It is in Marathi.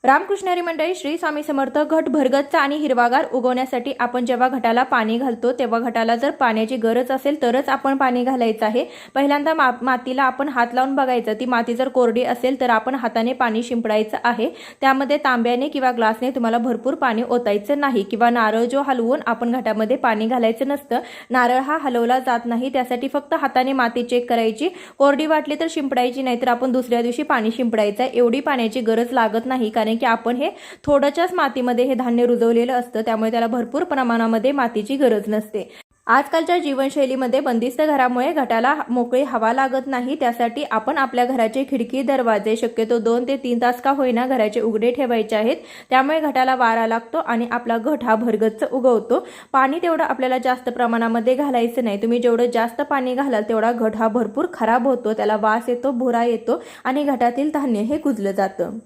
रामकृष्ण हरी मंडळी, श्री स्वामी समर्थ. घट भरगच्च आणि हिरवागार उगवण्यासाठी आपण जेव्हा घटाला पाणी घालतो तेव्हा घटाला जर पाण्याची गरज असेल तरच आपण पाणी घालायचं आहे. पहिल्यांदा मातीला आपण हात लावून बघायचं. ती माती जर कोरडी असेल तर आपण हाताने पाणी शिंपडायचं आहे. त्यामध्ये तांब्याने किंवा ग्लासने तुम्हाला भरपूर पाणी ओतायचं नाही किंवा नारळ जो हलवून आपण घटामध्ये पाणी घालायचं नसतं. नारळ हा हलवला जात नाही, त्यासाठी फक्त हाताने माती चेक करायची. कोरडी वाटली तर शिंपडायची, नाहीतर आपण दुसऱ्या दिवशी पाणी शिंपडायचं. एवढी पाण्याची गरज लागत नाही, कारण की आपण हे थोड्याच्याच मातीमध्ये हे धान्य रुजवलेलं असतं, त्यामुळे त्याला भरपूर प्रमाणामध्ये मातीची गरज नसते. आजकालच्या जीवनशैलीमध्ये बंदिस्त घरामुळे घटाला मोकळी हवा लागत नाही. त्यासाठी आपण आपल्या घराचे खिडकी दरवाजे शक्यतो 2 ते 3 तास का होईना घराचे उघडे ठेवायचे आहेत. त्यामुळे घटाला वारा लागतो आणि आपला घट हा भरगच्च उगवतो. पाणी तेवढं आपल्याला जास्त प्रमाणामध्ये घालायचं नाही. तुम्ही जेवढं जास्त पाणी घालाल तेवढा घट हा भरपूर खराब होतो, त्याला वास येतो, भुरा येतो आणि घटातील धान्य हे कुजलं जातं.